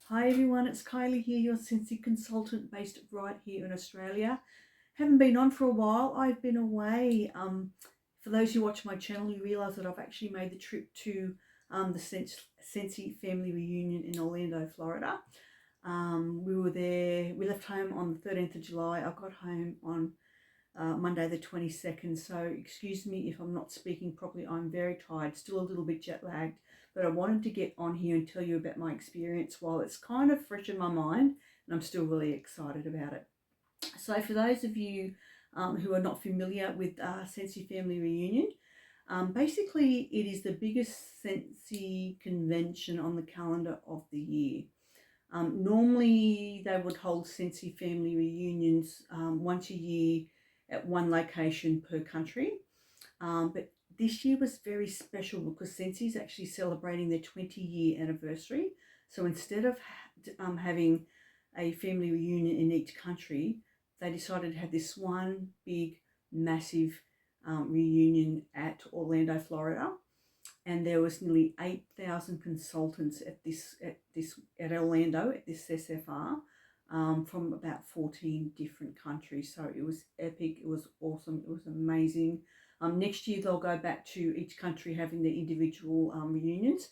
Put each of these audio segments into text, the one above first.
Hi everyone, it's Kylie here, your Scentsy consultant based right here in Australia. Haven't been on for a while. I've been away. For those who watch my channel, you realise that I've actually made the trip to the Scentsy Family Reunion in Orlando, Florida. We were there. We left home on the 13th of July. I got home on Monday the 22nd. So excuse me if I'm not speaking properly. I'm very tired, still a little bit jet lagged. But I wanted to get on here and tell you about my experience while it's kind of fresh in my mind and I'm still really excited about it. So for those of you who are not familiar with Scentsy Family Reunion, basically it is the biggest Scentsy convention on the calendar of the year. Normally they would hold Scentsy Family Reunions once a year at one location per country, but this year was very special because Scentsy is actually celebrating their 20-year anniversary. So instead of having a family reunion in each country, they decided to have this one big, massive reunion at Orlando, Florida. And there was nearly 8,000 consultants at Orlando at this SFR from about 14 different countries. So it was epic. It was awesome. It was amazing. Next year they'll go back to each country having their individual reunions.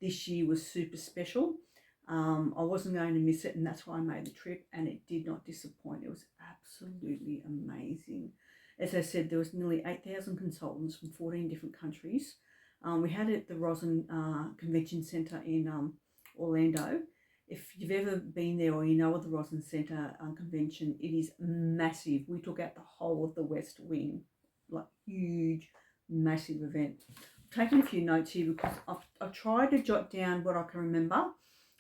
This year was super special. I wasn't going to miss it, and that's why I made the trip, and it did not disappoint. It was absolutely amazing. As I said, there was nearly 8,000 consultants from 14 different countries. We had it at the Rosin Convention Centre in Orlando. If you've ever been there or you know of the Rosin Centre convention, it is massive. We took out the whole of the West Wing, like huge, massive event. I've taken a few notes here because I've tried to jot down what I can remember.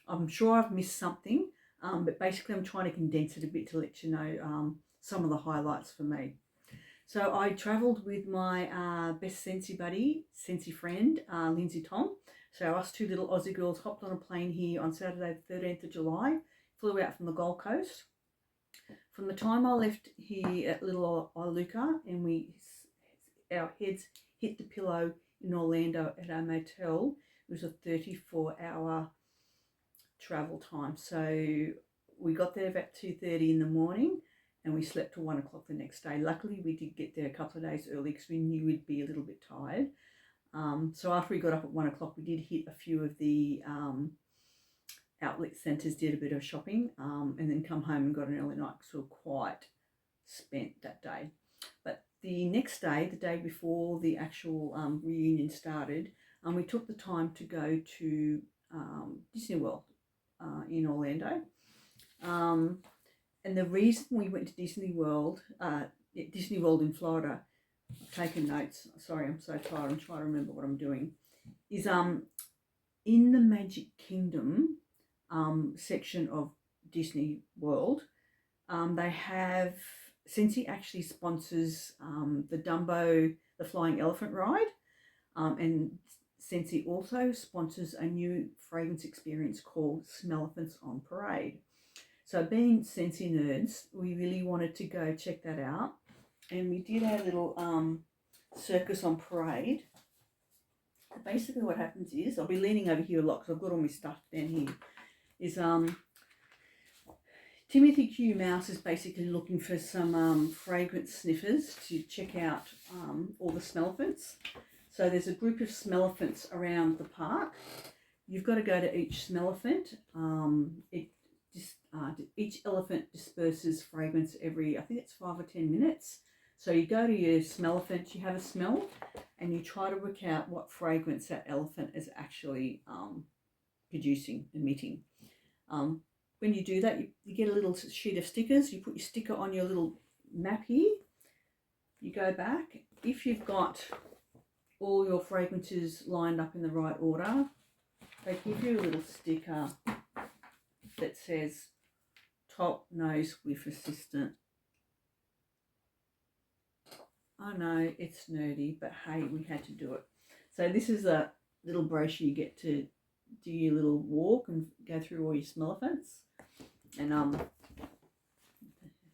I'm sure I've missed something, but basically I'm trying to condense it a bit to let you know some of the highlights for me. So I travelled with my best Scentsy buddy, Scentsy friend, Lindsay Tom. So us two little Aussie girls hopped on a plane here on Saturday the 13th of July, flew out from the Gold Coast. From the time I left here at Little Iluka and our heads hit the pillow in Orlando at our motel, it was a 34-hour travel time. So we got there about 2:30 in the morning and we slept till 1 o'clock the next day. Luckily we did get there a couple of days early because we knew we'd be a little bit tired. So after we got up at 1 o'clock, we did hit a few of the outlet centres, did a bit of shopping, and then come home and got an early night because we were quite spent that day. But the next day, the day before the actual reunion started, we took the time to go to Disney World in Orlando. And the reason we went to Disney World in Florida, I've taken notes, sorry, I'm so tired, I'm trying to remember what I'm doing, is in the Magic Kingdom section of Disney World, they have, Scentsy actually sponsors the Dumbo, the Flying Elephant ride, and Scentsy also sponsors a new fragrance experience called Smell-O-Phants on Parade. So being Scentsy nerds, we really wanted to go check that out. And we did our little circus on parade. Basically what happens is, I'll be leaning over here a lot because I've got all my stuff down here, is Timothy Q. Mouse is basically looking for some fragrance sniffers to check out all the Smell-O-Phants. So there's a group of Smell-O-Phants around the park. You've got to go to each Smell-O-Phant. Each elephant disperses fragrance every, I think it's 5 or 10 minutes. So you go to your Smell-O-Phant, you have a smell, and you try to work out what fragrance that elephant is actually emitting. When you do that, you get a little sheet of stickers. You put your sticker on your little map here. You go back. If you've got all your fragrances lined up in the right order, they give you a little sticker that says top nose whiff assistant. I know it's nerdy, but hey, we had to do it. So this is a little brochure you get to do your little walk and go through all your Smell-O-Phants. And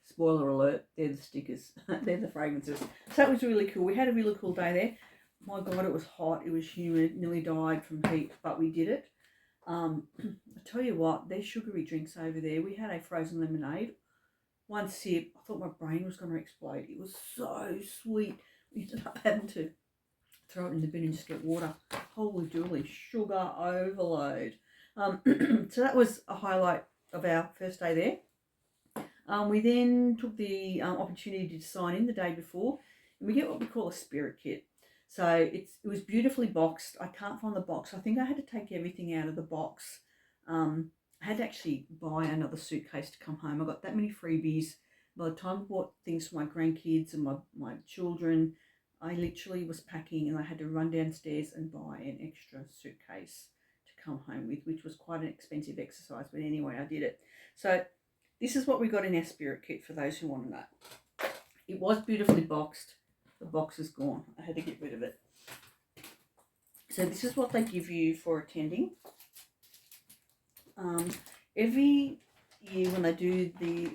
spoiler alert, they're the stickers. They're the fragrances. So that was really cool. We had a really cool day there. My God, it was hot. It was humid. Nearly died from heat, but we did it. I tell you what, there's sugary drinks over there. We had a frozen lemonade. One sip, I thought my brain was going to explode. It was so sweet. We ended up having to throw it in the bin and just get water. Holy dooly, sugar overload. So that was a highlight of our first day there. We then took the opportunity to sign in the day before, and we get what we call a spirit kit. So it was beautifully boxed. I can't find the box. I think I had to take everything out of the box. I had to actually buy another suitcase to come home. I got that many freebies. By the time I bought things for my grandkids and my children, I literally was packing and I had to run downstairs and buy an extra suitcase to come home with, which was quite an expensive exercise. But anyway, I did it. So this is what we got in our spirit kit for those who want to know. It was beautifully boxed. The box is gone. I had to get rid of it. So this is what they give you for attending. Every year when they do the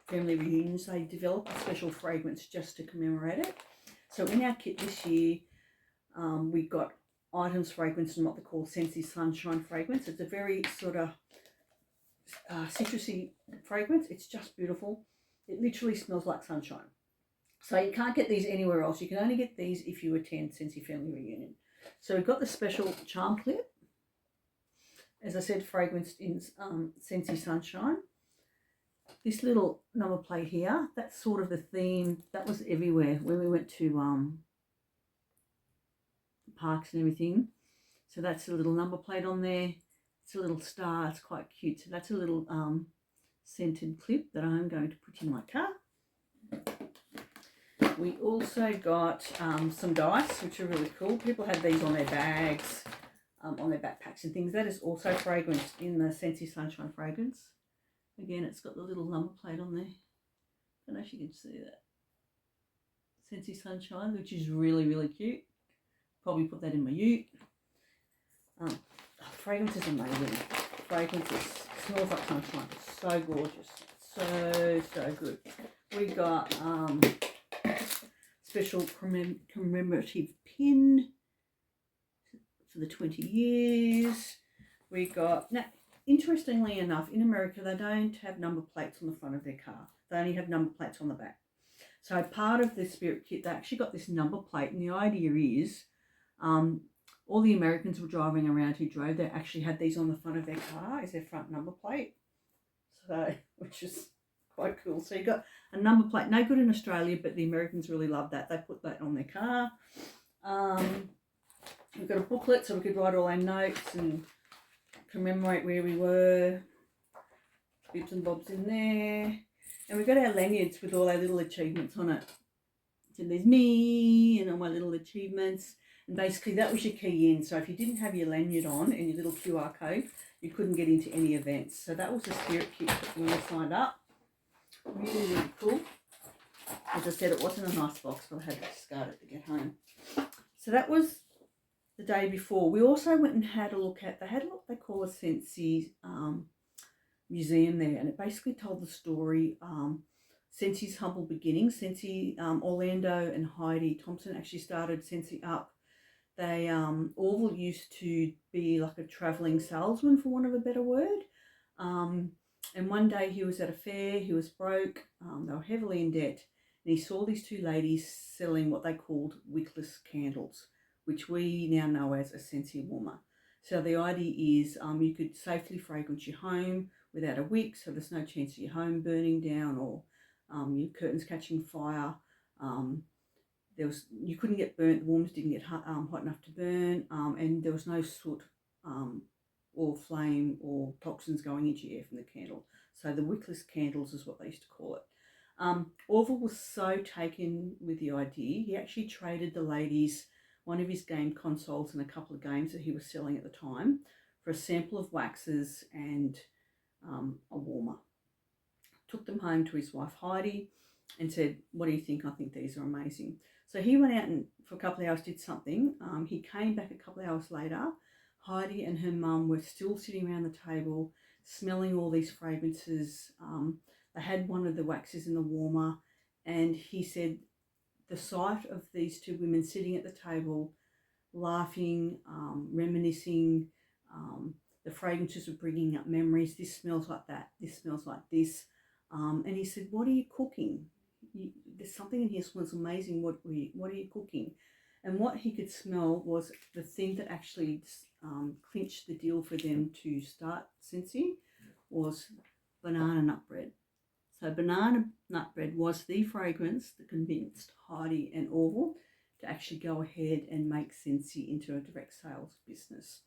family reunions, they develop a special fragrance just to commemorate it. So in our kit this year, we got items fragrance and what they call Scentsy Sunshine fragrance. It's a very sort of citrusy fragrance. It's just beautiful. It literally smells like sunshine. So you can't get these anywhere else. You can only get these if you attend Scentsy Family Reunion. So we've got the special charm clip. As I said, fragranced in Scentsy Sunshine. This little number plate here, that's sort of the theme. That was everywhere when we went to parks and everything. So that's a little number plate on there. It's a little star. It's quite cute. So that's a little scented clip that I'm going to put in my car. We also got some dice, which are really cool. People had these on their bags, on their backpacks and things. That is also fragranced in the Scentsy Sunshine fragrance. Again, it's got the little number plate on there. I don't know if you can see that. Scentsy Sunshine, which is really, really cute. Probably put that in my ute. Fragrance is amazing. Fragrance smells like sunshine. So gorgeous. So good. We got special commemorative pin for the 20 years. We got, now, interestingly enough, in America, they don't have number plates on the front of their car. They only have number plates on the back. So part of the spirit kit, they actually got this number plate, and the idea is all the Americans were driving around who drove, they actually had these on the front of their car as their front number plate. So, which is quite cool. So you got a number plate, no good in Australia, but the Americans really loved that. They put that on their car. We've got a booklet so we could write all our notes and commemorate where we were. Bits and bobs in there. And we've got our lanyards with all our little achievements on it. So there's me and all my little achievements. And basically that was your key in. So if you didn't have your lanyard on and your little QR code, you couldn't get into any events. So that was the spirit kit that we all signed up. Really, really cool. As I said, it wasn't a nice box, but I had to discard it to get home. So that was the day before. We also went and had a look at, they had what they call a Scentsy museum there, and it basically told the story, Scentsy's humble beginnings. Scentsy, Orlando and Heidi Thompson actually started Scentsy up. They, Orville used to be like a travelling salesman, for want of a better word. And one day he was at a fair, he was broke, they were heavily in debt, and he saw these two ladies selling what they called wickless candles, which we now know as a Scentsy warmer. So the idea is you could safely fragrance your home without a wick, so there's no chance of your home burning down or your curtains catching fire. You couldn't get burnt, the warmers didn't get hot enough to burn, and there was no soot or flame or toxins going into your air from the candle. So the wickless candles is what they used to call it. Orville was so taken with the idea, he actually traded the ladies one of his game consoles and a couple of games that he was selling at the time for a sample of waxes and a warmer. Took them home to his wife Heidi and said, what do you think? I think these are amazing. So he went out and for a couple of hours did something. He came back a couple of hours later. Heidi and her mum were still sitting around the table smelling all these fragrances. They had one of the waxes in the warmer, and he said the sight of these two women sitting at the table laughing, reminiscing, the fragrances were bringing up memories. This smells like that. This smells like this. And he said, "What are you cooking? There's something in here that smells amazing. What are you cooking?" And what he could smell was the thing that actually clinched the deal for them to start Scentsy was banana nut bread. So banana nut bread was the fragrance that convinced Heidi and Orville to actually go ahead and make Scentsy into a direct sales business.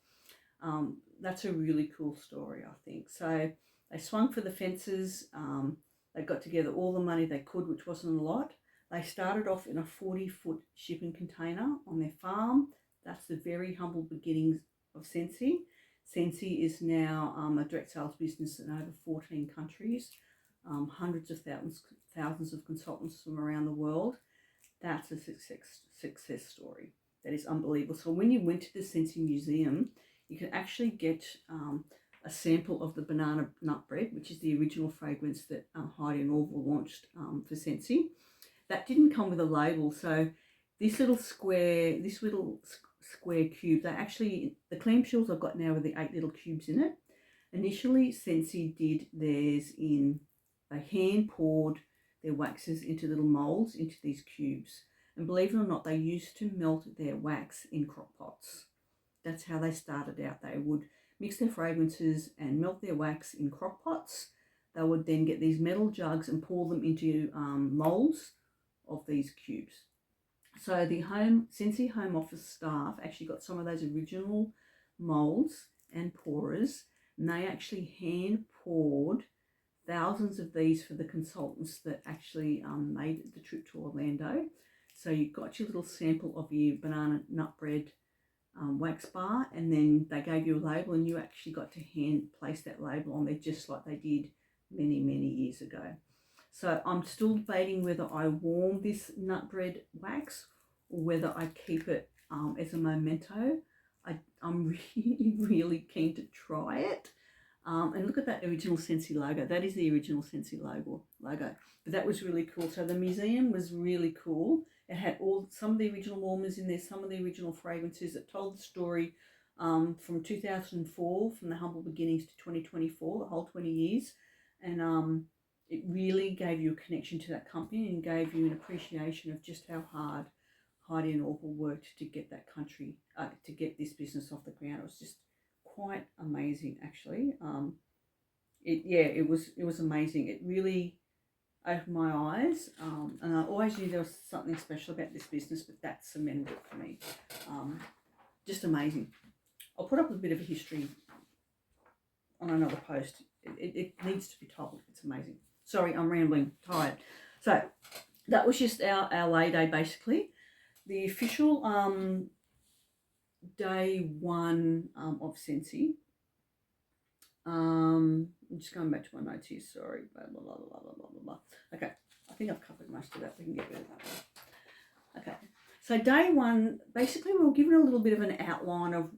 That's a really cool story, I think. So they swung for the fences. They got together all the money they could, which wasn't a lot. They started off in a 40-foot shipping container on their farm. That's the very humble beginnings of Scentsy. Scentsy is now a direct sales business in over 14 countries, hundreds of thousands of consultants from around the world. That's a success story. That is unbelievable. So when you went to the Scentsy Museum, you can actually get a sample of the banana nut bread, which is the original fragrance that Heidi and Orville launched for Scentsy. That didn't come with a label, so this little square cube, the clamshells I've got now with the 8 little cubes in it. Initially, Scentsy did theirs they hand poured their waxes into little molds into these cubes. And believe it or not, they used to melt their wax in crock pots. That's how they started out. They would mix their fragrances and melt their wax in crock pots. They would then get these metal jugs and pour them into molds of these cubes. So the Scentsy home office staff actually got some of those original molds and pourers, and they actually hand poured thousands of these for the consultants that actually made the trip to Orlando. So you got your little sample of your banana nut bread wax bar, and then they gave you a label, and you actually got to hand place that label on there just like they did many years ago. So I'm still debating whether I warm this nut bread wax or whether I keep it as a memento. I'm really keen to try it. And look at that original Scentsy logo. That is the original Scentsy logo. But that was really cool. So the museum was really cool. It had some of the original warmers in there, some of the original fragrances. It told the story from 2004, from the humble beginnings to 2024, the whole 20 years. And it really gave you a connection to that company and gave you an appreciation of just how hard Heidi and Orville worked to get to get this business off the ground. It was just quite amazing, actually. It was amazing. It really opened my eyes, and I always knew there was something special about this business, but that cemented it for me. Just amazing. I'll put up a bit of a history on another post. It needs to be told. It's amazing. Sorry, I'm rambling, tired. So that was just our lay day, basically. The official day one of Scentsy. I'm just going back to my notes here. Sorry. Blah, blah, blah, blah, blah, blah, blah. Okay. I think I've covered most of that. We can get rid of that one. Okay. So day one, basically we were given a little bit of an outline of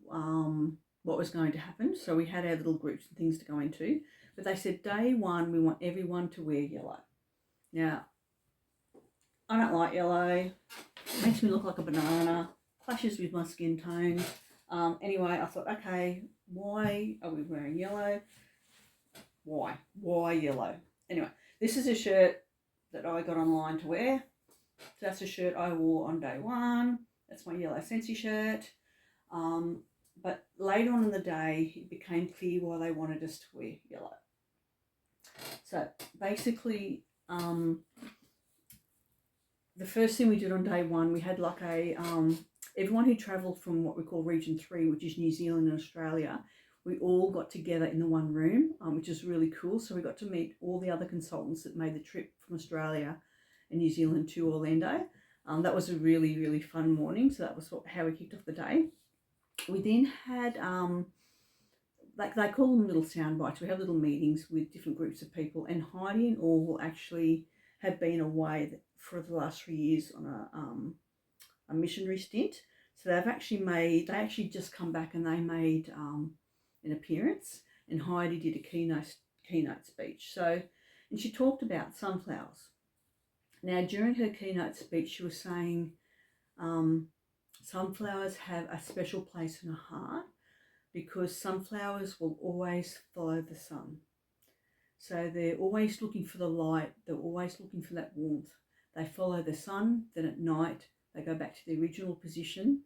what was going to happen. So we had our little groups and things to go into. But they said day one, we want everyone to wear yellow. Now, I don't like yellow. It makes me look like a banana. Clashes with my skin tone. Anyway, I thought, okay, why are we wearing yellow? Why? Why yellow? Anyway, this is a shirt that I got online to wear. So that's a shirt I wore on day one. That's my yellow Scentsy shirt. But later on in the day, it became clear why they wanted us to wear yellow. So basically, the first thing we did on day one, we had like a, everyone who travelled from what we call Region 3, which is New Zealand and Australia, we all got together in the one room, which is really cool. So we got to meet all the other consultants that made the trip from Australia and New Zealand to Orlando. That was a really fun morning. So that was how we kicked off the day. We then had, like they call them little sound bites. We have little meetings with different groups of people, and Heidi and Orville actually have been away for the last 3 years on a missionary stint. So they actually just come back and they made an appearance, and Heidi did a keynote speech. So, and she talked about sunflowers. Now, during her keynote speech, she was saying sunflowers have a special place in her heart because sunflowers will always follow the sun. So they're always looking for the light, they're always looking for that warmth. They follow the sun, then at night they go back to the original position,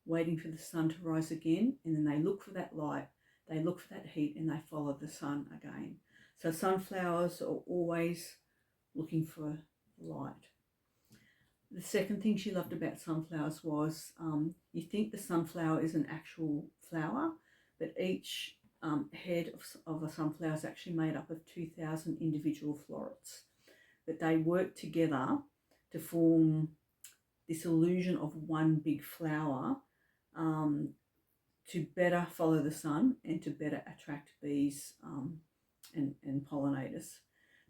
waiting for the sun to rise again, and then they look for that light, they look for that heat, and they follow the sun again. So sunflowers are always looking for light. The second thing she loved about sunflowers was you think the sunflower is an actual flower, but each head of a sunflower is actually made up of 2,000 individual florets. But they work together to form this illusion of one big flower to better follow the sun and to better attract bees and pollinators.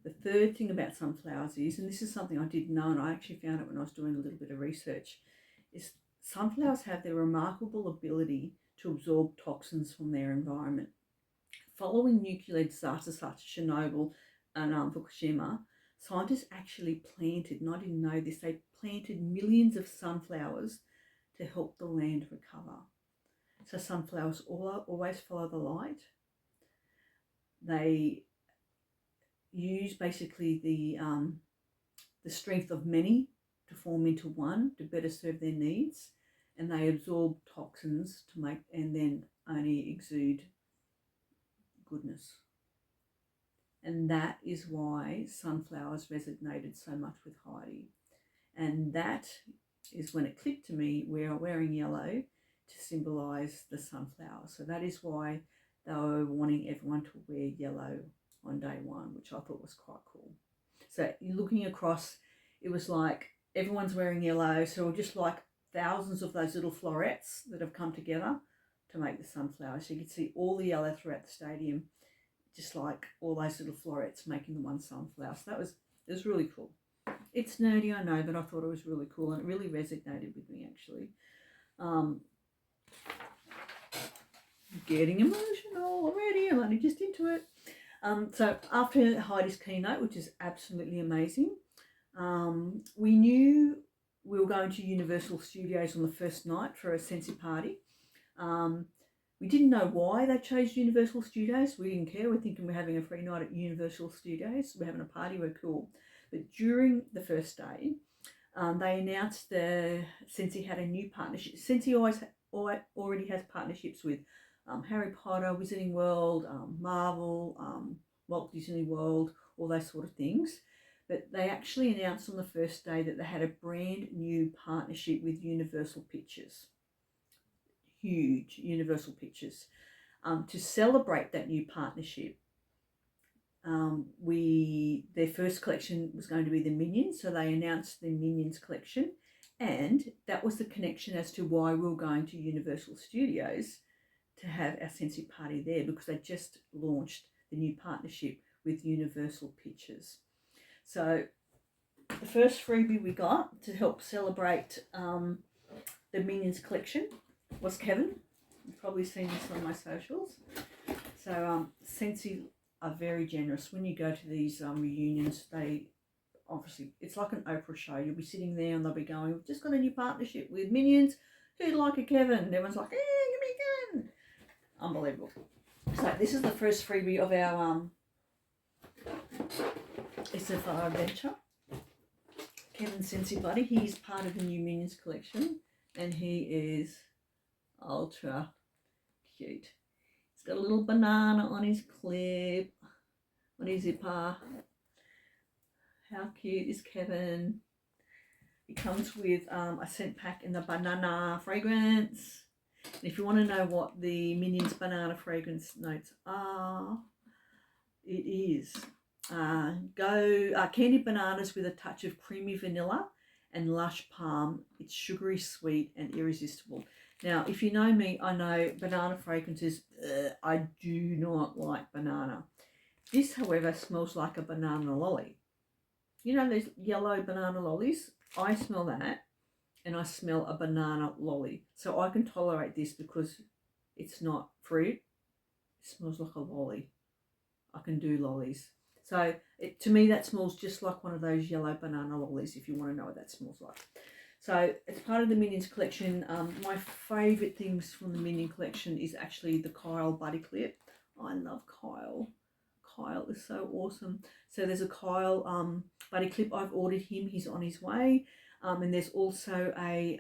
The third thing about sunflowers is, and this is something I didn't know and I actually found it when I was doing a little bit of research, is sunflowers have their remarkable ability to absorb toxins from their environment. Following nuclear disasters such as Chernobyl and Fukushima, scientists actually planted, and I didn't know this, they planted millions of sunflowers to help the land recover. So sunflowers always follow the light. They use basically the strength of many to form into one to better serve their needs, and they absorb toxins to make and then only exude goodness. And that is why sunflowers resonated so much with Heidi. And that is when it clicked to me, we are wearing yellow to symbolise the sunflower. So that is why they were wanting everyone to wear yellow on day one, which I thought was quite cool. So looking across, it was like everyone's wearing yellow, so just like thousands of those little florets that have come together to make the sunflower. So you could see all the yellow throughout the stadium, just like all those little florets making the one sunflower. So it was really cool. It's nerdy, I know, but I thought it was really cool and it really resonated with me actually. Getting emotional already, I'm only just into it. So after Heidi's keynote, which is absolutely amazing, we knew we were going to Universal Studios on the first night for a Scentsy party. We didn't know why they chose Universal Studios. We didn't care. We're thinking we're having a free night at Universal Studios. We're having a party. We're cool. But during the first day, they announced Scentsy had a new partnership. Scentsy already has partnerships with Harry Potter, Wizarding World, Marvel, Walt Disney World, all those sort of things. But they actually announced on the first day that they had a brand new partnership with Universal Pictures. Huge Universal Pictures. To celebrate that new partnership, their first collection was going to be the Minions, so they announced the Minions collection, and that was the connection as to why we were going to Universal Studios to have our Scentsy party there, because they just launched the new partnership with Universal Pictures. So the first freebie we got to help celebrate the Minions collection was Kevin. You've probably seen this on my socials. So Scentsy are very generous. When you go to these reunions, they obviously, it's like an Oprah show. You'll be sitting there and they'll be going, we've just got a new partnership with Minions. Who'd like a Kevin? And everyone's like, give me a Kevin. Unbelievable. So this is the first freebie of our SFR adventure. Kevin Scentsy Buddy. He's part of the new Minions collection and he is ultra cute. He's got a little banana on his clip, on his zipper. How cute is Kevin? He comes with a scent pack in the banana fragrance. And if you want to know what the Minions banana fragrance notes are, it is candied bananas with a touch of creamy vanilla and lush palm. It's sugary sweet and irresistible. Now, if you know me, I know banana fragrances, I do not like banana. This, however, smells like a banana lolly. You know those yellow banana lollies? I smell that and I smell a banana lolly. So I can tolerate this because it's not fruit. It smells like a lolly. I can do lollies. So to me that smells just like one of those yellow banana lollies, if you want to know what that smells like. So it's part of the Minions collection. My favourite things from the Minion collection is actually the Kyle Buddy Clip. I love Kyle. Kyle is so awesome. So there's a Kyle Buddy Clip. I've ordered him. He's on his way. And there's also a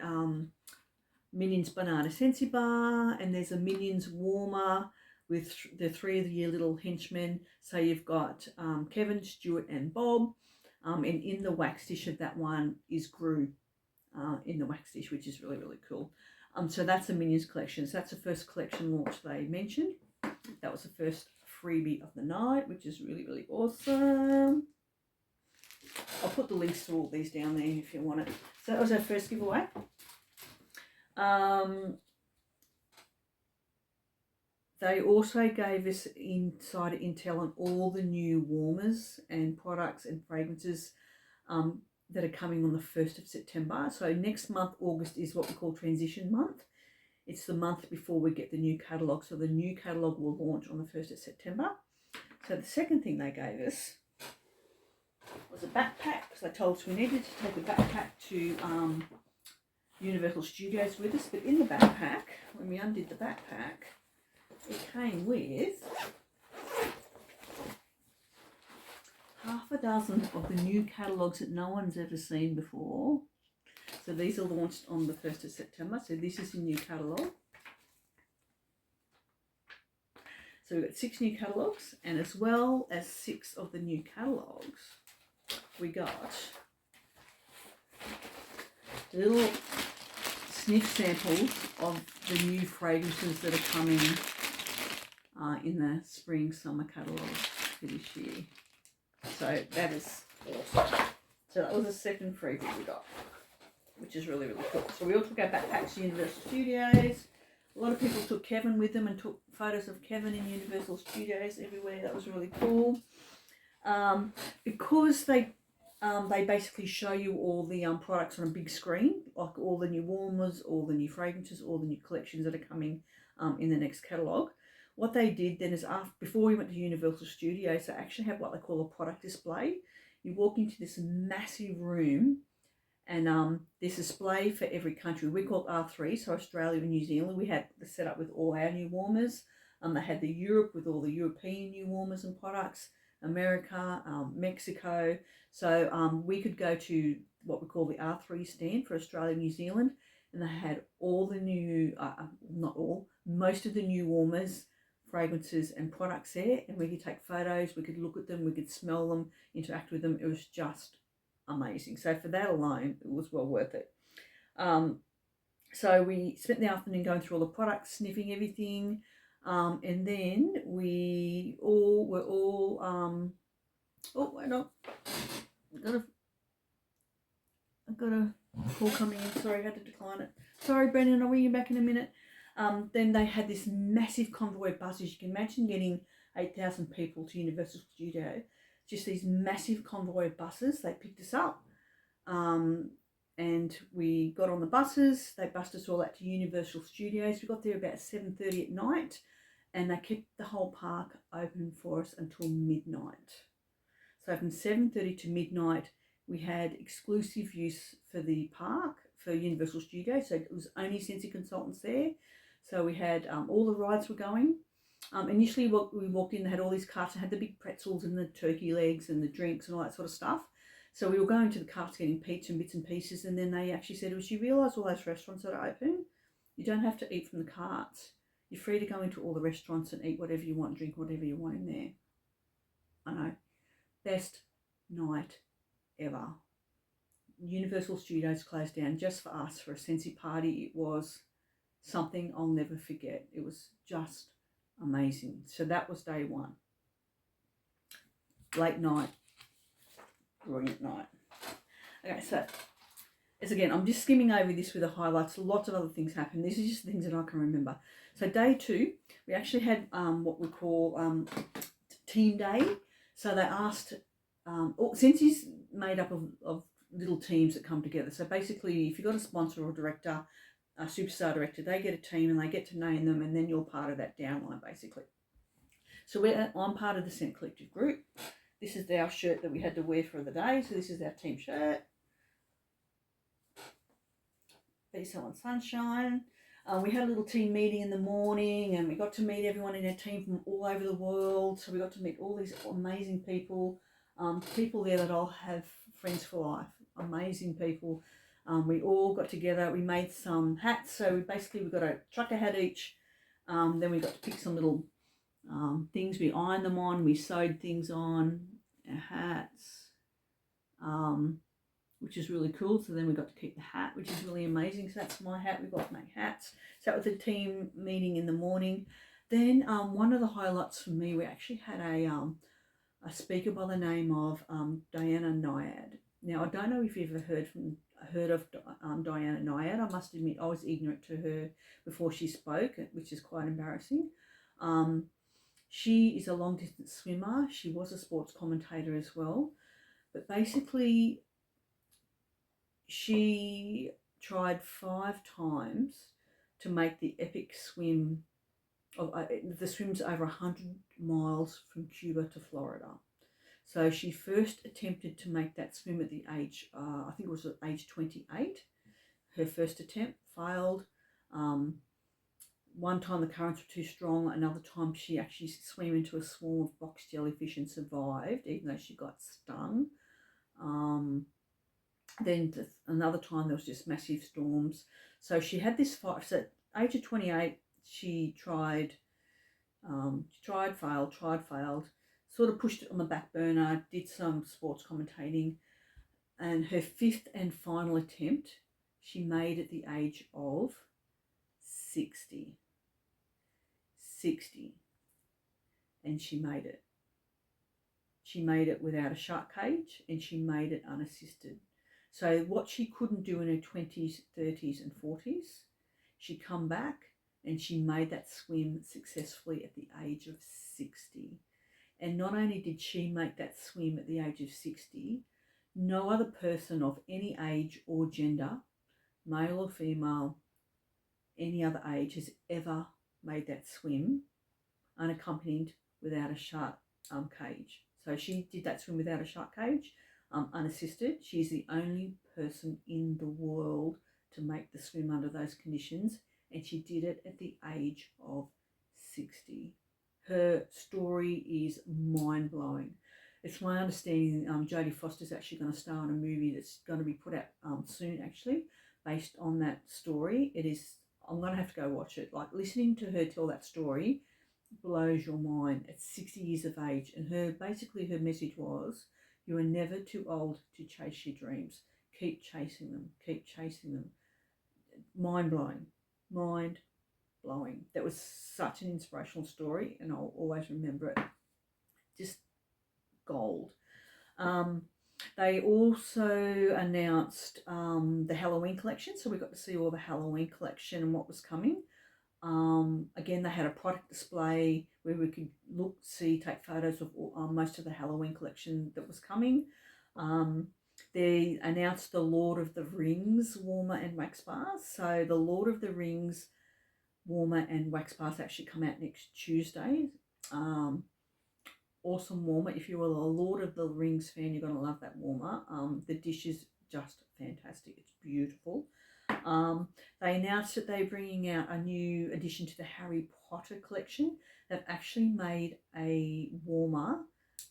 Minions Banana Scentsy Bar. And there's a Minions Warmer with the 3 of your little henchmen. So you've got Kevin, Stuart and Bob. And in the wax dish of that one is Gru. In the wax dish, which is really, really cool. So that's the Minions collection. So that's the first collection launch they mentioned. That was the first freebie of the night, which is really, really awesome. I'll put the links to all these down there if you want it. So that was our first giveaway. They also gave us insider intel on all the new warmers and products and fragrances that are coming on the 1st of September. So next month, August, is what we call transition month. It's the month before we get the new catalogue. So the new catalogue will launch on the 1st of September. So the second thing they gave us was a backpack, because they told us we needed to take a backpack to Universal Studios with us. But in the backpack, when we undid the backpack, it came with half a dozen of the new catalogues that no one's ever seen before. So these are launched on the 1st of September. So this is the new catalogue. So we've got 6 new catalogues, and as well as 6 of the new catalogues, we got little sniff samples of the new fragrances that are coming in the spring summer catalogue for this year. So that is awesome. So that was the second freebie we got, which is really, really cool. So we all took our backpacks to Universal Studios. A lot of people took Kevin with them and took photos of Kevin in Universal Studios everywhere. That was really cool. Because they basically show you all the products on a big screen, like all the new warmers, all the new fragrances, all the new collections that are coming in the next catalogue. What they did then is, before we went to Universal Studios, they actually have what they call a product display. You walk into this massive room, and there's a display for every country. We call it R3, so Australia and New Zealand. We had the setup with all our new warmers. They had the Europe with all the European new warmers and products, America, Mexico. So we could go to what we call the R3 stand for Australia and New Zealand, and they had all the new, not all, most of the new warmers, fragrances and products there, and we could take photos, we could look at them, we could smell them, interact with them. It was just amazing. So for that alone, it was well worth it. So we spent the afternoon going through all the products, sniffing everything, and then we all were all oh wait no, I've got a call coming in. Sorry, I had to decline it. Sorry, Brendan, I'll ring you back in a minute. Then they had this massive convoy of buses. You can imagine getting 8,000 people to Universal Studio. Just these massive convoy of buses. They picked us up, and we got on the buses. They bussed us all out to Universal Studios. We got there about 7:30 at night, and they kept the whole park open for us until midnight. So from 7:30 to midnight, we had exclusive use for the park, for Universal Studios. So it was only Scentsy consultants there. So we had all the rides were going. Initially, we walked in, they had all these carts and had the big pretzels and the turkey legs and the drinks and all that sort of stuff. So we were going to the carts getting pizza and bits and pieces, and then they actually said, "Well, you realise all those restaurants that are open? You don't have to eat from the carts. You're free to go into all the restaurants and eat whatever you want, drink whatever you want in there." I know. Best night ever. Universal Studios closed down just for us for a Scentsy party. It was something I'll never forget. It was just amazing. So that was day one. Late night, brilliant night. Okay, so as again, I'm just skimming over this with the highlights. Lots of other things happened. These are just the things that I can remember. So day two, we actually had what we call team day. So they asked, Scentsy's made up of little teams that come together. So basically, if you've got a sponsor or director, a superstar director, they get a team and they get to name them, and then you're part of that downline basically. So I'm part of the Scent Collective group. This is our shirt that we had to wear for the day. So this is our team shirt. Peace, Hell and Sunshine. We had a little team meeting in the morning, and we got to meet everyone in our team from all over the world. So we got to meet all these amazing people, people there that I'll have friends for life, amazing people. We all got together, we made some hats. So we got a trucker hat each. Then we got to pick some little things, we ironed them on, we sewed things on our hats. Which is really cool. So then we got to keep the hat, which is really amazing. So that's my hat. We got to make hats. So that was a team meeting in the morning. Then one of the highlights for me, we actually had a speaker by the name of Diana Nyad. Now, I don't know if you've ever heard of Diana Nyad. I must admit I was ignorant to her before she spoke, which is quite embarrassing. She is a long distance swimmer. She was a sports commentator as well. But basically, she tried 5 times to make the epic swim. The swim's over 100 miles from Cuba to Florida. So she first attempted to make that swim at the age, I think it was at age 28. Her first attempt failed. One time the currents were too strong. Another time she actually swam into a swarm of box jellyfish and survived, even though she got stung. Then another time there was just massive storms. So she had this fight. So at the age of 28, she tried, failed, sort of pushed it on the back burner, did some sports commentating, and her 5th and final attempt, she made at the age of 60. And she made it. She made it without a shark cage, and she made it unassisted. So what she couldn't do in her 20s, 30s and 40s, she come back and she made that swim successfully at the age of 60. And not only did she make that swim at the age of 60, no other person of any age or gender, male or female, any other age, has ever made that swim unaccompanied without a shark cage. So she did that swim without a shark cage. Unassisted. She's the only person in the world to make the swim under those conditions, and she did it at the age of 60. Her story is mind-blowing. It's my understanding Jodie Foster's actually going to star in a movie that's going to be put out soon, actually, based on that story. I'm going to have to go watch it. Like, listening to her tell that story blows your mind at 60 years of age. And her message was, you are never too old to chase your dreams. Keep chasing them. Keep chasing them. Mind-blowing. Mind-blowing. That was such an inspirational story, and I'll always remember it. Just gold. They also announced the Halloween collection, so we got to see all the Halloween collection and what was coming. Again, they had a product display where we could take photos of most of the Halloween collection that was coming. They announced the Lord of the Rings warmer and wax bars. So the Lord of the Rings warmer and wax bars actually come out next Tuesday. Awesome warmer. If you're a Lord of the Rings fan, you're going to love that warmer. The dish is just fantastic. It's beautiful. They announced that they're bringing out a new addition to the Harry Potter collection. They've actually made a warmer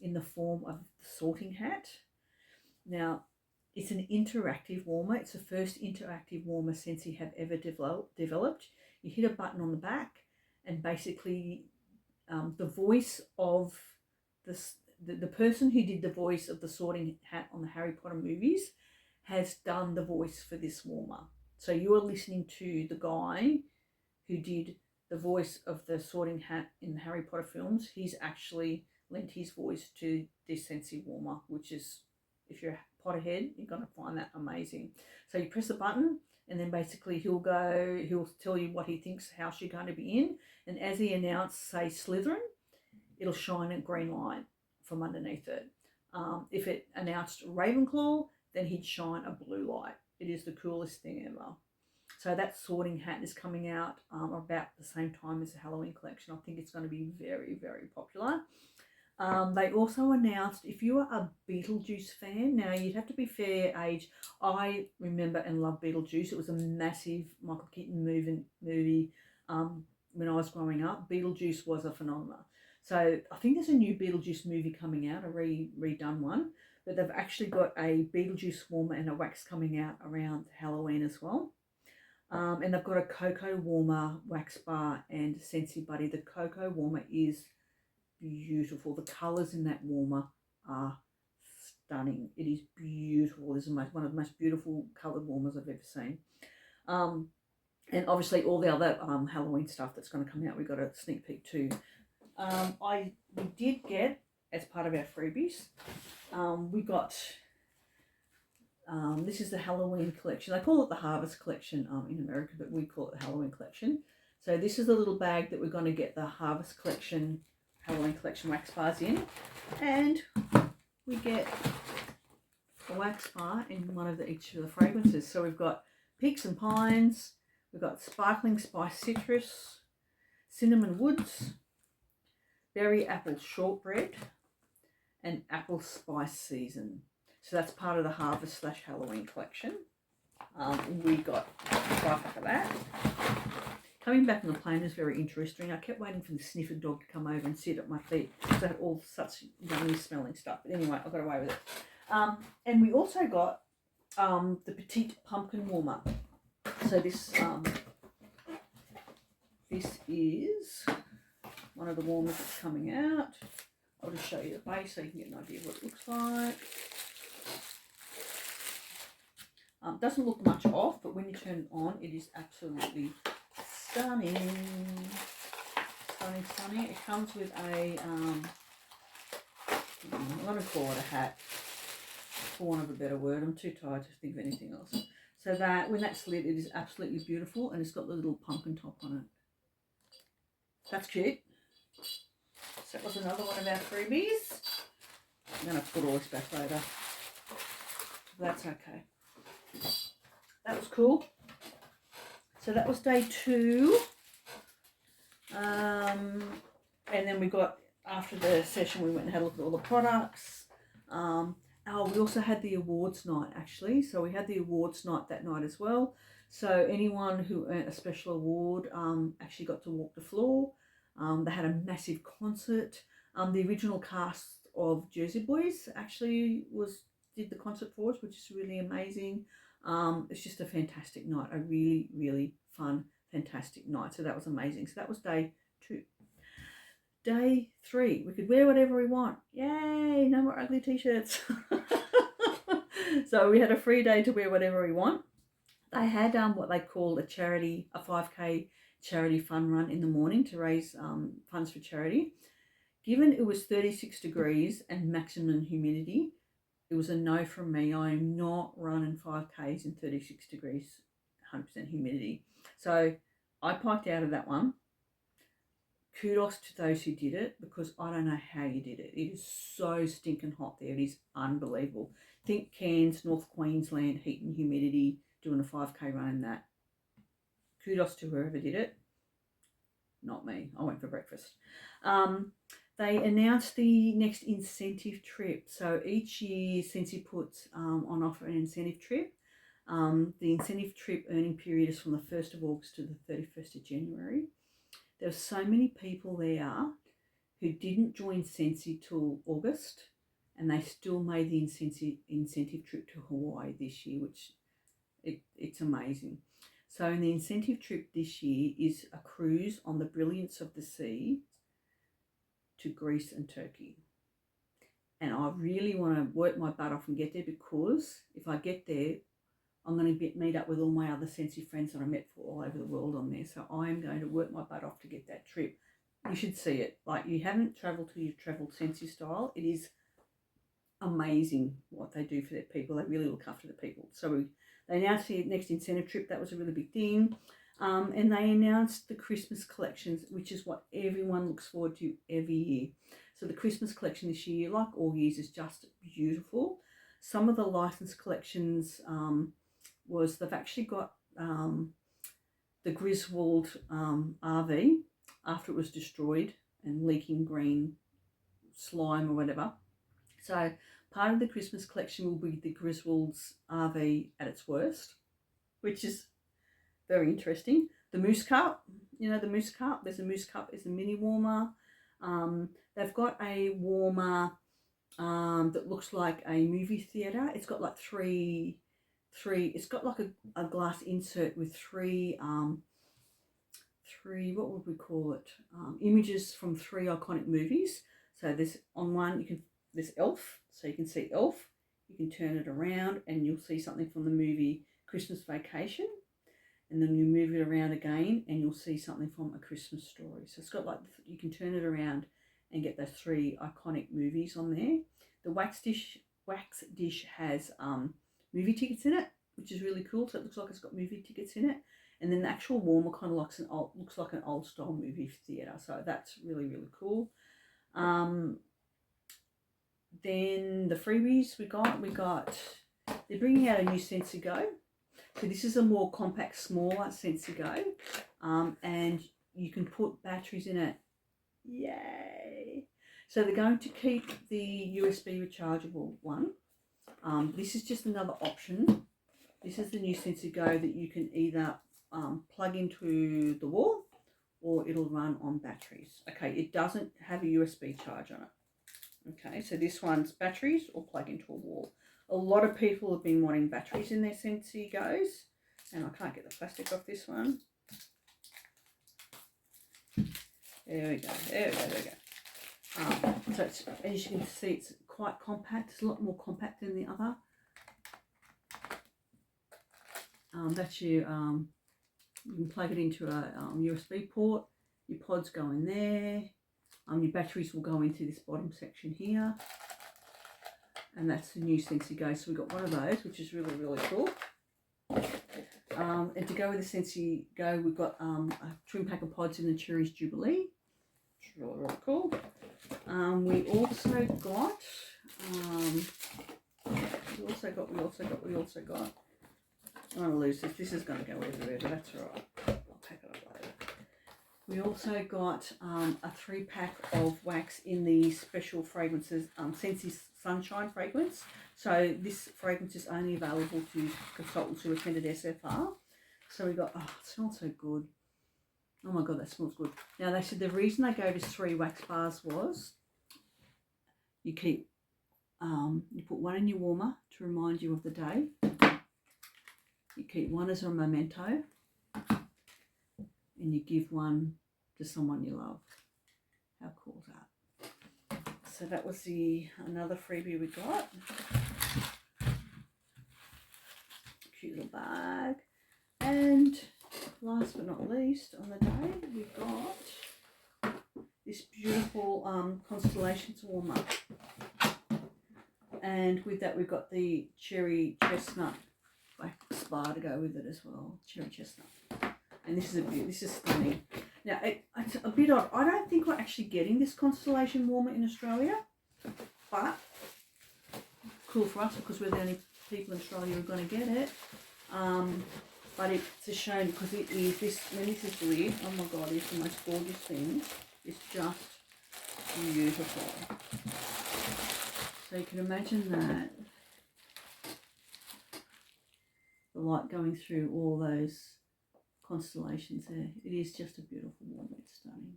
in the form of the sorting hat. Now, it's an interactive warmer. It's the first interactive warmer Scentsy have ever developed. You hit a button on the back, and basically the voice of the person who did the voice of the sorting hat on the Harry Potter movies has done the voice for this warmer. So you are listening to the guy who did the voice of the sorting hat in the Harry Potter films. He's actually lent his voice to this Scentsy warmer, which is, if you're a Potterhead, you're going to find that amazing. So you press a button, and then basically he'll tell you what he thinks house you're going to be in. And as he announced, say, Slytherin, it'll shine a green light from underneath it. If it announced Ravenclaw, then he'd shine a blue light. It is the coolest thing ever. So that sorting hat is coming out about the same time as the Halloween collection. I think it's going to be very, very popular. They also announced, if you are a Beetlejuice fan, now you'd have to be fair age. I remember and love Beetlejuice. It was a massive Michael Keaton movie when I was growing up. Beetlejuice was a phenomenon. So I think there's a new Beetlejuice movie coming out, a redone one. But they've actually got a Beetlejuice warmer and a wax coming out around Halloween as well. And they've got a cocoa warmer, wax bar, and Scentsy Buddy. The cocoa warmer is beautiful. The colours in that warmer are stunning. It is beautiful. This is one of the most beautiful coloured warmers I've ever seen. And obviously all the other Halloween stuff that's going to come out, we got a sneak peek too. We did get, as part of our freebies, we got, this is the Halloween collection. They call it the Harvest Collection in America, but we call it the Halloween Collection. So this is the little bag that we're going to get the Harvest Collection, Halloween Collection wax bars in. And we get a wax bar in one of each of the fragrances. So we've got Peaks and Pines, we've got Sparkling Spice Citrus, Cinnamon Woods, Berry Apple Shortbread, and Apple Spice Season. So that's part of the Harvest / Halloween collection. We got a pack of that. Coming back on the plane is very interesting. I kept waiting for the sniffer dog to come over and sit at my feet because I had all such yummy smelling stuff. But anyway, I got away with it. And we also got the Petite Pumpkin Warmer. So this is one of the warmers that's coming out. I'll just show you the base so you can get an idea of what it looks like. Doesn't look much off, but when you turn it on, it is absolutely stunning. Stunning, stunning. It comes with a, I'm going to call it a hat, for want of a better word. I'm too tired to think of anything else. So that, when that's lit, it is absolutely beautiful, and it's got the little pumpkin top on it. That's cute. So that was another one of our freebies. I'm going to put all this back later. That's okay. That was cool. So that was day 2. And then we got, after the session, we went and had a look at all the products. We also had the awards night, actually. So we had the awards night that night as well. So anyone who earned a special award actually got to walk the floor. They had a massive concert. The original cast of Jersey Boys actually did the concert for us, which is really amazing. It's just a fantastic night, a really, really fun, fantastic night. So that was amazing. So that was day 2. Day 3, we could wear whatever we want. Yay, no more ugly t-shirts. So we had a free day to wear whatever we want. They had what they call a 5K charity fun run in the morning to raise funds for charity. Given it was 36 degrees and maximum humidity, it was a no from me. I am not running 5Ks in 36 degrees, 100% humidity. So I piked out of that one. Kudos to those who did it, because I don't know how you did it. It is so stinking hot there. It is unbelievable. Think Cairns, North Queensland, heat and humidity, doing a 5K run in that. Kudos to whoever did it. Not me. I went for breakfast. They announced the next incentive trip. So each year, Scentsy puts on offer an incentive trip. The incentive trip earning period is from the 1st of August to the 31st of January. There were so many people there who didn't join Scentsy till August, and they still made the incentive trip to Hawaii this year, which it's amazing. So in the incentive trip this year is a cruise on the brilliance of the sea to Greece and Turkey. And I really want to work my butt off and get there, because if I get there, I'm going to meet up with all my other Scentsy friends that I met for all over the world on there. So I'm going to work my butt off to get that trip. You should see it. Like, you haven't travelled till you've travelled Scentsy style. It is amazing what they do for their people. They really look after the people. So they announced the next incentive trip. That was a really big thing. And they announced the Christmas collections, which is what everyone looks forward to every year. So the Christmas collection this year, like all years, is just beautiful. Some of the licensed collections they've actually got the Griswold RV after it was destroyed and leaking green slime or whatever. So part of the Christmas collection will be the Griswold's RV at its worst, which is very interesting. The Moose Cup, you know, the Moose Cup. There's a Moose Cup. It's a mini warmer. They've got a warmer that looks like a movie theatre. It's got like three. It's got like a glass insert with three. What would we call it? Images from 3 iconic movies. So there's on one there's Elf, so you can see Elf. You can turn it around and you'll see something from the movie Christmas Vacation. And then you move it around again and you'll see something from A Christmas Story. So it's got like, you can turn it around and get those 3 iconic movies on there. The wax dish has movie tickets in it, which is really cool. So it looks like it's got movie tickets in it. And then the actual warmer kind of looks like an old style movie theatre. So that's really, really cool. Then the freebies we got, they're bringing out a new Scentsy Go. So this is a more compact, smaller Scentsy Go. And you can put batteries in it. Yay! So they're going to keep the USB rechargeable one. This is just another option. This is the new Scentsy Go that you can either plug into the wall or it'll run on batteries. Okay, it doesn't have a USB charge on it. Okay, so this one's batteries or plug into a wall. A lot of people have been wanting batteries in their Scentsy Goes, and I can't get the plastic off this one. There we go. So it's, as you can see, it's quite compact. It's a lot more compact than the other. That's your, you can plug it into a USB port. Your pods go in there. Your batteries will go into this bottom section here. And that's the new Scentsy Go. So we've got one of those, which is really, really cool. And to go with the Scentsy Go, we've got a trim pack of pods in the Cherries Jubilee, which is really, really cool. We also got, I'm going to lose this. This is going to go everywhere, but that's all right. I'll pack it up later. We also got a 3-pack of wax in the special fragrances, Scentsy Sunshine fragrance. So this fragrance is only available to consultants who attended SFR. So we got, oh, it smells so good. Oh my God, that smells good. Now they said the reason they gave us 3 wax bars was you keep, you put one in your warmer to remind you of the day. You keep one as a memento. And you give one to someone you love. How cool is that? So that was another freebie we got. Cute little bag. And last but not least, on the day, we got this beautiful Constellations warmer. And with that, we've got the cherry chestnut wax bar to go with it as well. Cherry chestnut. And this is stunning. Now, it's a bit odd. I don't think we're actually getting this Constellation warmer in Australia, but cool for us because we're the only people in Australia who are going to get it. But it's a shame because it is this. When this is lit, oh my God, it's the most gorgeous thing. It's just beautiful. So you can imagine that. The light going through all those constellations there. It is just a beautiful warm. It's stunning.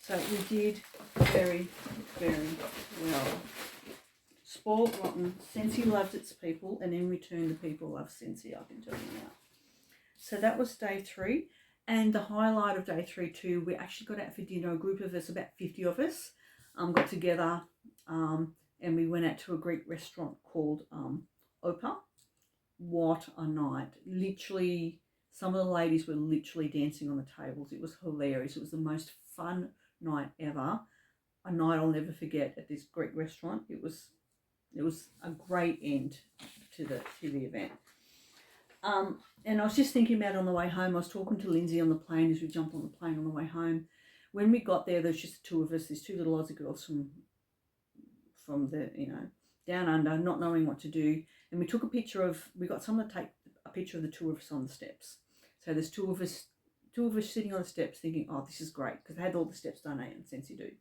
So we did very, very well. Spoiled rotten. Scentsy loves its people, and in return the people love Scentsy, I can tell you now. So that was day 3. And the highlight of day 3 too, we actually got out for dinner. A group of us, about 50 of us, got together and we went out to a Greek restaurant called Opa. What a night. Literally, some of the ladies were literally dancing on the tables. It was hilarious. It was the most fun night ever. A night I'll never forget at this Greek restaurant. It was a great end to the event. And I was just thinking about it on the way home. I was talking to Lindsay on the plane as we jumped on the plane on the way home. When we got there was just the 2 of us. These 2 little Aussie girls from the, down under, not knowing what to do. And we took a picture of, we got someone to take a picture of the 2 of us on the steps. So there's 2 of us sitting on the steps thinking, oh, this is great, because they had all the steps done at Scentsy do.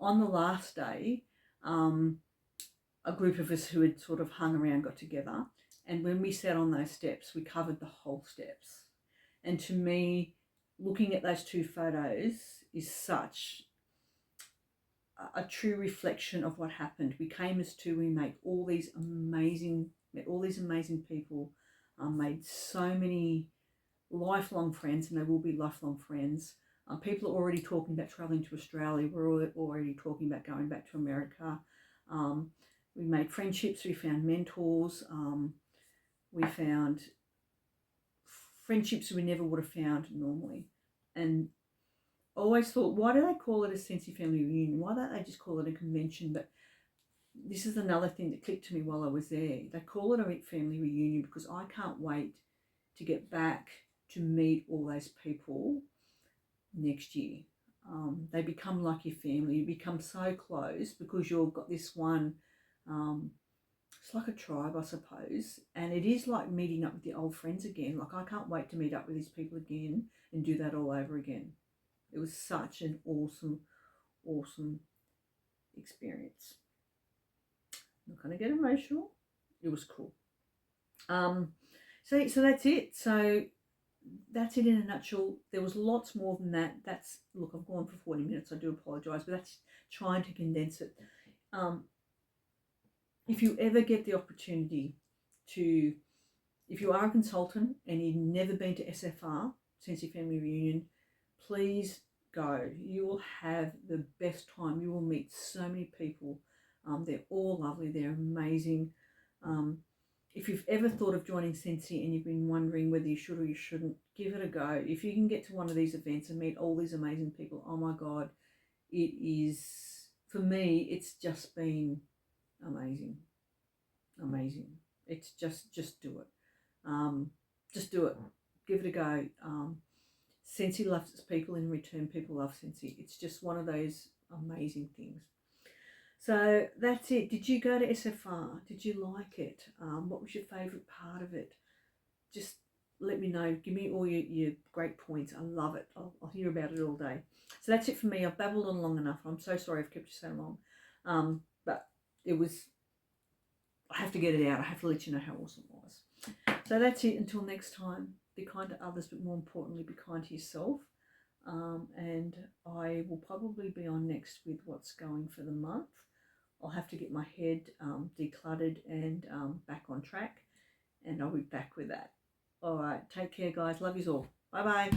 On the last day, a group of us who had sort of hung around got together, and when we sat on those steps, we covered the whole steps. And to me, looking at those two photos is such a true reflection of what happened. We came as two, we met all these amazing people, made so many lifelong friends, and they will be lifelong friends. People are already talking about travelling to Australia. We're already talking about going back to America. We made friendships, we found mentors, we found friendships we never would have found normally. And I always thought, why do they call it a Scentsy Family Reunion? Why don't they just call it a convention? But this is another thing that clicked to me while I was there. They call it a family reunion because I can't wait to get back to meet all those people next year. They become like your family. You become so close because you've got this one, it's like a tribe, I suppose. And it is like meeting up with your old friends again. Like, I can't wait to meet up with these people again and do that all over again. It was such an awesome, awesome experience. I'm not going to get emotional. It was cool. So that's it. So that's it in a nutshell. There was lots more than that. Look, I've gone for 40 minutes. I do apologise, but that's trying to condense it. If you ever get the opportunity to, if you are a consultant and you've never been to SFR, Scentsy Family Reunion, please go. You will have the best time. You will meet so many people. They're all lovely. They're amazing. If you've ever thought of joining Scentsy and you've been wondering whether you should or you shouldn't, give it a go. If you can get to one of these events and meet all these amazing people, oh my God, it is, for me, it's just been amazing. It's just do it. Just do it. Give it a go. Scentsy loves its people, in return people love Scentsy. It's just one of those amazing things. So that's it. Did you go to SFR? Did you like it? What was your favourite part of it? Just let me know. Give me all your great points. I love it. I'll hear about it all day. So that's it for me. I've babbled on long enough. I'm so sorry I've kept you so long. But it was, I have to get it out. I have to let you know how awesome it was. So that's it. Until next time, be kind to others, but more importantly, be kind to yourself. And I will probably be on next with what's going for the month. I'll have to get my head decluttered and back on track, and I'll be back with that. All right, take care, guys. Love yous all. Bye-bye.